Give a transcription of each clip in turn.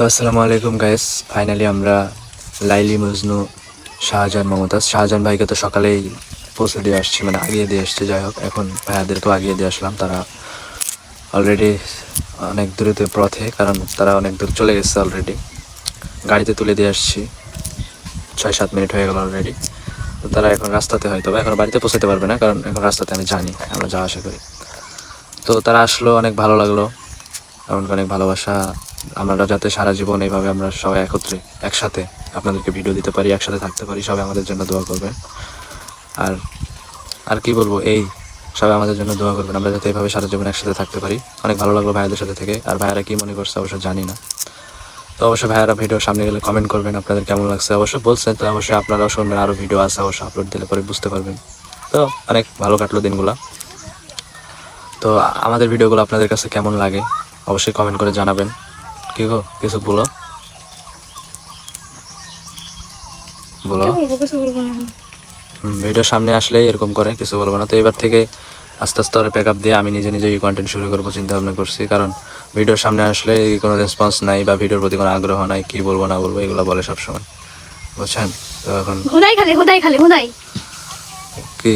তো আসসালামু আলাইকুম গাইস, ফাইনালি আমরা লাইলি মজনু শাহজাহান মমতাজ শাহজাহান ভাইকে তো সকালেই পৌঁছে দিয়ে আসছি, মানে আগিয়ে দিয়ে আসছি। যাই হোক, এখন ভাইয়াদেরকেও আগিয়ে দিয়ে আসলাম। তারা অলরেডি অনেক দূরে পথে, কারণ তারা অনেক দূর চলে গেছে অলরেডি। গাড়িতে তুলে দিয়ে আসছি, 6-7 মিনিট হয়ে গেল অলরেডি। তো তারা এখন রাস্তাতে, হয়তো এখন বাড়িতে পৌঁছাতে পারবে না, কারণ এখন রাস্তাতে আমি জানি আমরা যাওয়া আসা করি। তো তারা আসলো, অনেক ভালো লাগলো, এমন অনেক ভালোবাসা। আমরা যাতে সারা জীবন এইভাবে আমরা সবাই একত্রে একসাথে আপনাদেরকে ভিডিও দিতে পারি, একসাথে থাকতে পারি, সবাই আমাদের জন্য দোয়া করবেন। আর আর কি বলবো, এই সবাই আমাদের জন্য দোয়া করবেন, আমরা যাতে এইভাবে সারা জীবন একসাথে থাকতে পারি। অনেক ভালো লাগলো ভাইয়াদের সাথে থেকে। আর ভাইয়ারা কি মনে করছে অবশ্য জানি না, তো অবশ্যই ভাইয়ারা ভিডিওর সামনে গেলে কমেন্ট করবেন আপনাদের কেমন লাগছে। অবশ্যই বলছেন, তো অবশ্যই আপনারাও শুনবেন, আরও ভিডিও আছে অবশ্যই আপলোড দিলে পরে বুঝতে পারবেন। তো অনেক ভালো কাটলো দিনগুলো। তো আমাদের ভিডিওগুলো আপনাদের কাছে কেমন লাগে অবশ্যই কমেন্ট করে জানাবেন। কি গো, কিছু বলো বলো। ভিডিওর সামনে আসলেই এরকম করে কিছু বলবো না। তো এবার থেকে আস্তে আস্তে ওরা প্যাক আপ দিয়ে আমি নিজে নিজেই কন্টেন্ট শুরু করবো চিন্তা ভাবনা করছি, কারণ ভিডিওর সামনে আসলে কোনো রেসপন্স নাই বা ভিডিওর প্রতি কোনো আগ্রহ নাই, কি বলবো না বলবো এগুলো বলে সবসময়, বুঝছেন। তো এখন কি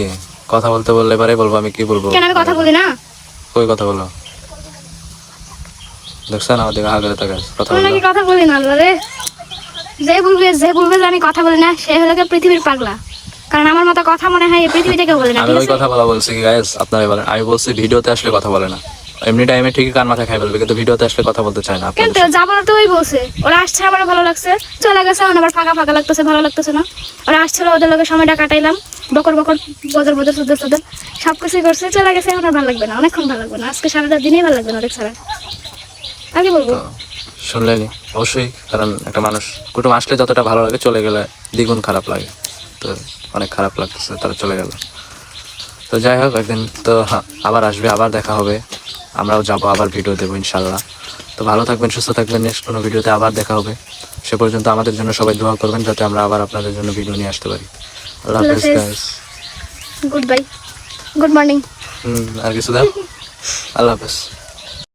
কথা বলতে বললে এবারে বলবো আমি কি বলবো, আমি কথা বলি না। কই কথা বলো, দেখছেন আমাদের আগে তাকে কথা তুমি বলো। নাকি কথা বলি না রে। যে বলবে যে আমি কথা বলি না সে হলো গিয়ে পৃথিবীর পাগলা, কারণ আমার মতো কথা মনে হয় এই পৃথিবীতে কেউ বলে না। আমি ওই কথা বলা বলছি কি গাইস, আপনারাই বলেন। আমি বলছি ভিডিওতে আসলে কথা বলে না, এমনি টাইমে ঠিকই কান মাথায় খাই ফেলবে, কিন্তু ভিডিওতে আসলে কথা বলতে চায় না। কিন্তু যাবার তো ওই বলছে, ওরা আসছে আমার ভালো লাগছে, চলে গেছে এখন আবার ফাঁকা ফাঁকা লাগতেছে, ভালো লাগতেছে না। ওরা আসছিল, ওদের লোকের সময়টা কাটাইলাম, বকর বকর বদর বদর সুদর সুদর সবকিছু করছে, চলে গেছে এখন আর ভালো লাগবে না, অনেকক্ষণ ভালো লাগবে না, আজকে সারাটা দিনেই ভালো লাগবে না ওদের ছাড়া। আগে বলবো শুনলেনি অবশ্যই, কারণ একটা মানুষ কুটুম আসলে যতটা ভালো লাগে চলে গেলে দ্বিগুণ খারাপ লাগে। তো অনেক খারাপ লাগতেছে তারা চলে গেল। তো যাই হোক, একদিন তো আবার আসবে, আবার দেখা হবে, আমরাও যাবো, আবার ভিডিও দেবো ইনশাল্লাহ। তো ভালো থাকবেন, সুস্থ থাকবেন, নেক্সট কোনো ভিডিওতে আবার দেখা হবে। সে পর্যন্ত আমাদের জন্য সবাই দোয়া করবেন, যাতে আমরা আবার আপনাদের জন্য ভিডিও নিয়ে আসতে পারি। আল্লাহ হাফেজ guys, good bye, good morning. আর কিছু দাও, আল্লাহ হাফেজ।